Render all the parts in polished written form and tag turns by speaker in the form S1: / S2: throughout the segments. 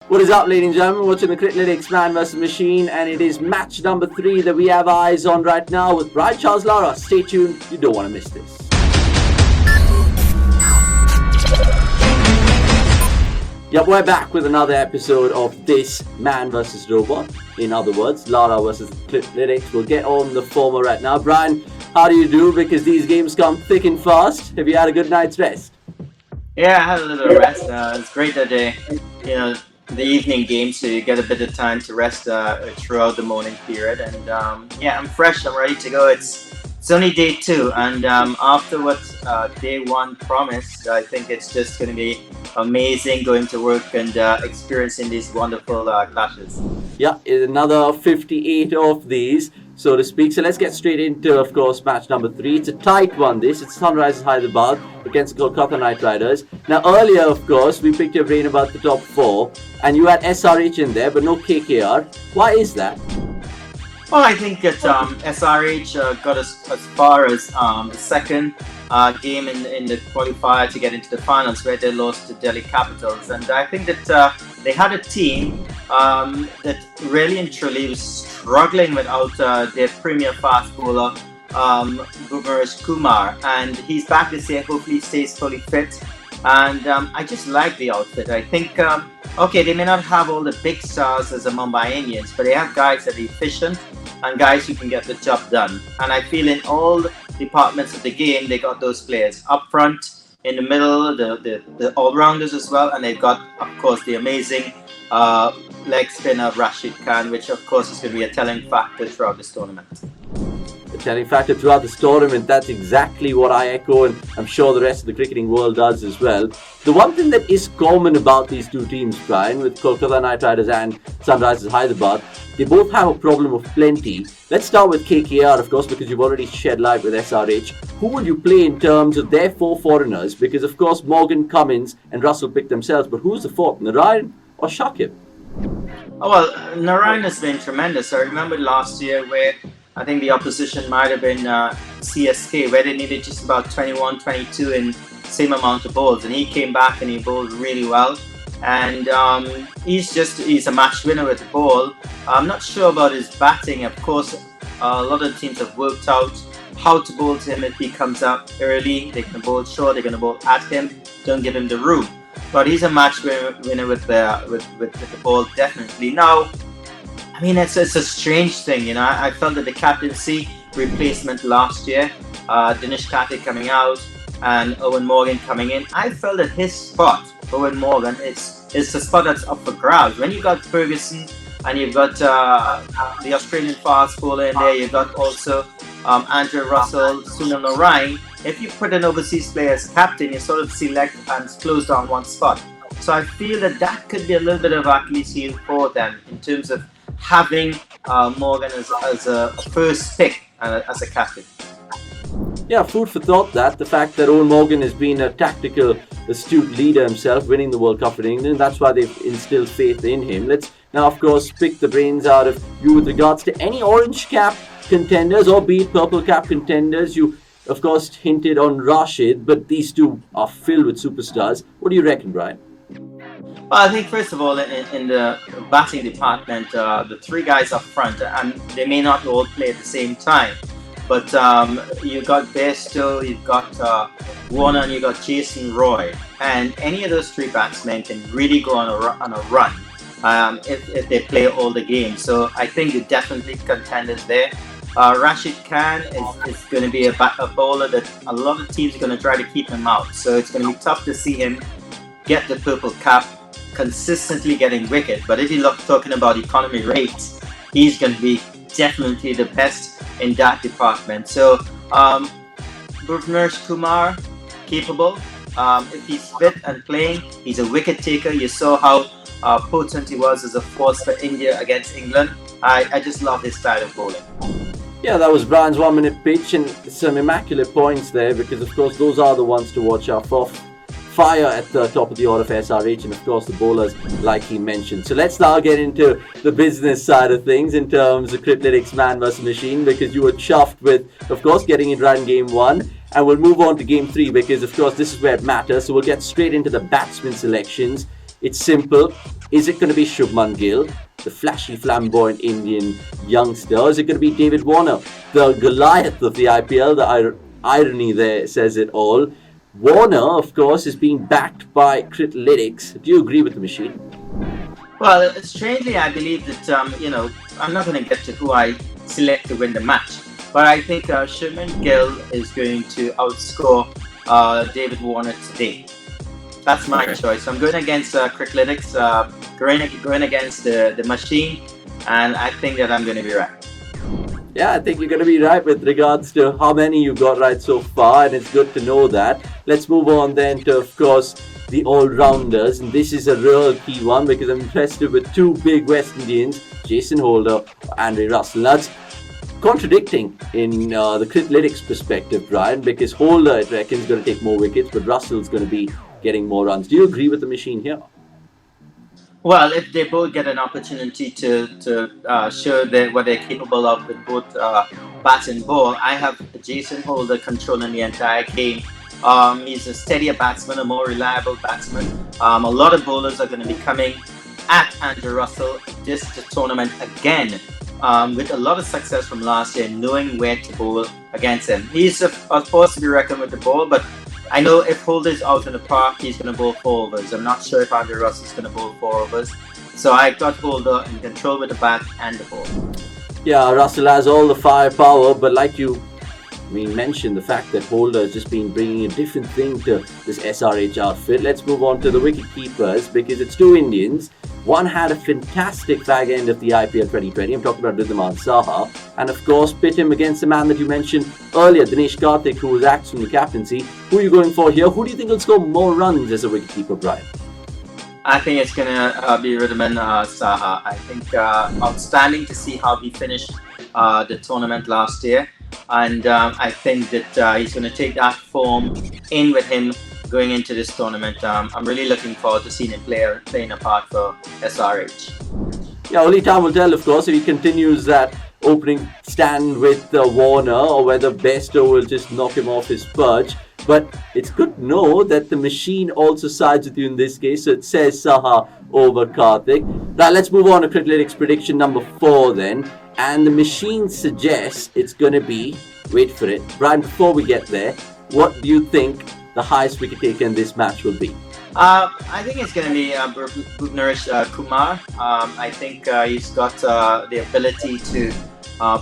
S1: What is up, ladies and gentlemen? Watching the Criclytics Man vs Machine, and it is match number 3 that we have eyes on right now with Brian Lara. Stay tuned, you don't want to miss this. Yep, we're back with another episode of this Man vs Robot. In other words, Lara versus Criclytics. We'll get on the former right now. Brian, how do you do? Because these games come thick and fast. Have you had a good night's rest?
S2: Yeah, I had a little rest. It's great that the evening game, so you get a bit of time to rest throughout the morning period. And I'm fresh. I'm ready to go. It's only day 2, and after what day 1 promised, I think it's just going to be amazing going to work and experiencing these wonderful clashes.
S1: Yeah, another 58 of these, so to speak. So let's get straight into, of course, match number 3. It's a tight one, this. It's Sunrisers Hyderabad against Kolkata Knight Riders. Now, earlier, of course, we picked your brain about the top 4, and you had SRH in there, but no KKR. Why is that?
S2: Well, I think that SRH got as far as the second game in the qualifier to get into the finals, where they lost to Delhi Capitals. And I think that they had a team that really and truly was struggling without their premier fast bowler, Bhuvnesh Kumar. And he's back this year. Hopefully he stays fully fit. And I just like the outfit. I think, they may not have all the big stars as the Mumbai Indians, but they have guys that are efficient and guys who can get the job done. And I feel in all departments of the game, they got those players up front, in the middle, the all-rounders as well, and they've got, of course, the amazing leg spinner Rashid Khan, which, of course, is going to be a telling factor throughout this tournament.
S1: Telling factor throughout this tournament. That's exactly what I echo, and I'm sure the rest of the cricketing world does as well. The one thing that is common about these two teams, Brian, with Kolkata Knight Riders and Sunrisers Hyderabad, they both have a problem of plenty. Let's start with KKR, of course, because you've already shed light with SRH. Who would you play in terms of their 4 foreigners? Because, of course, Morgan, Cummins and Russell picked themselves, but who's the 4th, Narayan or Shakib?
S2: Oh, well, Narayan has been tremendous. I remember last year where I think the opposition might have been CSK, where they needed just about 21, 22 in same amount of balls, and he came back and he bowled really well. And he's a match winner with the ball. I'm not sure about his batting. Of course, a lot of teams have worked out how to bowl to him if he comes up early. They're going to bowl short, they're going to bowl at him, don't give him the room. But he's a match winner with the ball, definitely. Now, I mean, it's a strange thing, you know. I felt that the captaincy replacement last year, Dinesh Karthik coming out and Owen Morgan coming in, I felt that his spot, Owen Morgan, is the spot that's up for grabs. When you got Ferguson and you've got the Australian fast bowler in there, you've got also Andrew Russell, Sunil Narayan. If you put an overseas player as captain, you sort of select and close down one spot. So I feel that could be a little bit of Achilles heel for them in terms of having Morgan as a first pick as a captain.
S1: Yeah, food for thought that. The fact that Owen Morgan has been a tactical, astute leader himself, winning the World Cup for England. That's why they've instilled faith in him. Let's now, of course, pick the brains out of you with regards to any orange cap contenders or be it purple cap contenders. You, of course, hinted on Rashid, but these two are filled with superstars. What do you reckon, Brian?
S2: Well, I think first of all, in the batting department, the 3 guys up front, and they may not all play at the same time, but you've got Bairstow, you've got Warner, and you've got Jason Roy, and any of those 3 batsmen can really go on a run if they play all the games. So I think they're definitely contenders there. Rashid Khan is going to be a bowler that a lot of teams are going to try to keep him out. So it's going to be tough to see him get the purple cap, consistently getting wicket. But if you're talking about economy rates, he's going to be definitely the best in that department. So Bhuvnesh Kumar, capable. If he's fit and playing, he's a wicket taker. You saw how potent he was as a force for India against England. I just love his style of bowling.
S1: Yeah, that was Brian's 1-minute pitch, and some immaculate points there, because of course those are the ones to watch out for. Fire at the top of the order for SRH, and of course the bowlers like he mentioned. So let's now get into the business side of things in terms of Criclytics Man vs Machine, because you were chuffed with, of course, getting it right in game 1, and we'll move on to game 3 because of course this is where it matters. So we'll get straight into the batsman selections. It's simple. Is it going to be Shubman Gill, the flashy, flamboyant Indian youngster, or is it going to be David Warner, the Goliath of the IPL? The irony there says it all. Warner, of course, is being backed by Criclytics. Do you agree with the machine?
S2: Well, strangely, I believe that, I'm not going to get to who I select to win the match, but I think Shubman Gill is going to outscore David Warner today. That's my choice. I'm going against Criclytics, going against the machine, and I think that I'm going to be right.
S1: Yeah, I think you're going to be right with regards to how many you got right so far, and it's good to know that. Let's move on then to, of course, the all-rounders, and this is a real key one because I'm interested with two big West Indians, Jason Holder, Andre Russell. That's contradicting in the Criclytics perspective, Brian, because Holder, I reckon, is going to take more wickets, but Russell's going to be getting more runs. Do you agree with the machine here?
S2: Well, if they both get an opportunity to show what they're capable of with both bat and ball, I have Jason Holder controlling the entire game. He's a steadier batsman, a more reliable batsman. A lot of bowlers are going to be coming at Andrew Russell this tournament again, with a lot of success from last year, knowing where to bowl against him. He's of course to be reckoned with the ball, but I know if Holder's out in the park, he's going to bowl 4 overs. I'm not sure if Andrew Russell's going to bowl 4 overs. So I got Holder in control with the bat and the ball.
S1: Yeah, Russell has all the firepower, but like you mentioned, the fact that Holder has just been bringing a different thing to this SRH outfit. Let's move on to the wicket-keepers because it's two Indians. One had a fantastic fag end of the IPL 2020. I'm talking about Ridhaman Saha. And of course, pit him against the man that you mentioned earlier, Dinesh Karthik, who was axed from the captaincy. Who are you going for here? Who do you think will score more runs as a wicket-keeper, Brian?
S2: I think it's going to be Ridhaman Saha. I think outstanding to see how he finished the tournament last year. And I think that he's going to take that form in with him going into this tournament. I'm really looking forward to seeing him playing a part for SRH.
S1: Yeah, only time will tell, of course, if he continues that opening stand with Warner or whether Bairstow will just knock him off his perch. But it's good to know that the machine also sides with you in this case. So it says Saha over Karthik. Now let's move on to Criclytics prediction number 4 then. And the machine suggests it's going to be, wait for it, Brian, before we get there, what do you think the highest wicket taker in this match will be?
S2: I think it's going to be Bhuvnesh Kumar. I think he's got the ability to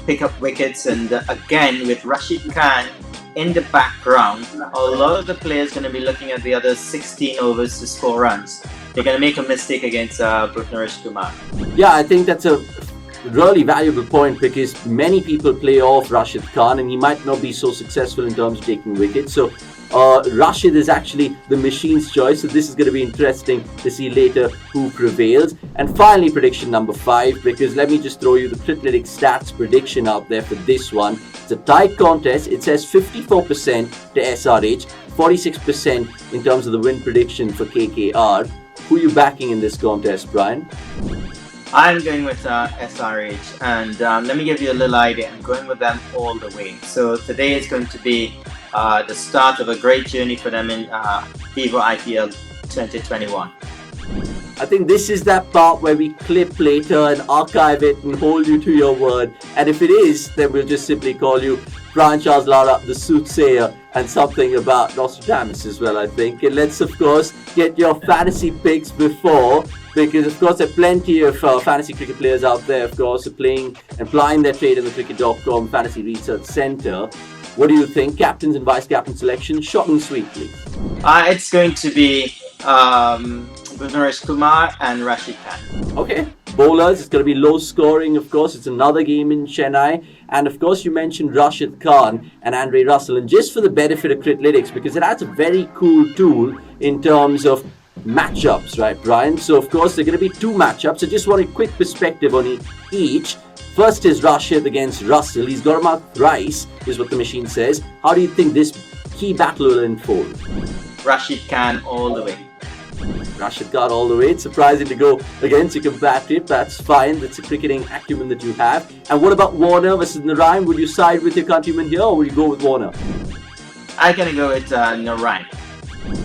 S2: pick up wickets, and again with Rashid Khan in the background, a lot of the players are going to be looking at the other 16 overs to score runs. They're going to make a mistake against Bhuvnesh Kumar. Yeah,
S1: I think that's a really valuable point because many people play off Rashid Khan and he might not be so successful in terms of taking wickets. So Rashid is actually the machine's choice. So this is going to be interesting to see later who prevails. And finally, prediction number 5, because let me just throw you the Criclytics stats prediction out there for this one. It's a tight contest. It says 54% to SRH, 46% in terms of the win prediction for KKR. Who are you backing in this contest, Brian?
S2: I'm going with SRH, and let me give you a little idea. I'm going with them all the way. So today is going to be the start of a great journey for them in Vivo IPL 2021.
S1: I think this is that part where we clip later and archive it and hold you to your word. And if it is, then we'll just simply call you Brian Lara, the soothsayer, and something about Nostradamus as well, I think. And let's, of course, get your fantasy picks before, because, of course, there are plenty of fantasy cricket players out there, of course, playing and plying their trade in the cricket.com Fantasy Research Centre. What do you think? Captains and vice-captain selection, short and sweet, please.
S2: It's going to be Bhuvnesh Kumar and Rashid Khan.
S1: Okay. Bowlers, it's going to be low scoring, of course. It's another game in Chennai. And of course, you mentioned Rashid Khan and Andre Russell. And just for the benefit of Criclytics, because it adds a very cool tool in terms of matchups, right, Brian? So, of course, there are going to be 2 matchups. I just want a quick perspective on each. First is Rashid against Russell. He's got him out thrice, is what the machine says. How do you think this key battle will unfold?
S2: Rashid Khan all the way.
S1: Rashid Khan all the way. It's surprising to go against your compatriot. That's fine. That's a cricketing acumen that you have. And what about Warner versus Narayan? Would you side with your countryman here or would you go with Warner?
S2: I'm going to go with Narayan.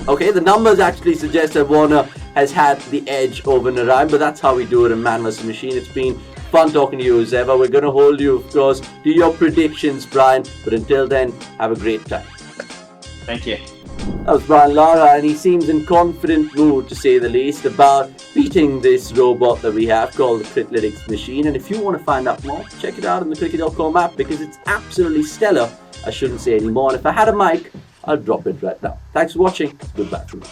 S1: Okay, the numbers actually suggest that Warner has had the edge over Narayan, but that's how we do it in Man vs Machine. It's been fun talking to you as ever. We're going to hold you, of course, to your predictions, Brian. But until then, have a great time.
S2: Thank you.
S1: That was Brian Lara, and he seems in confident mood, to say the least, about beating this robot that we have called the Criclytics Machine. And if you want to find out more, check it out on the cricket.com app, because it's absolutely stellar. I shouldn't say any more. And if I had a mic, I'll drop it right now. Thanks for watching. Goodbye from me.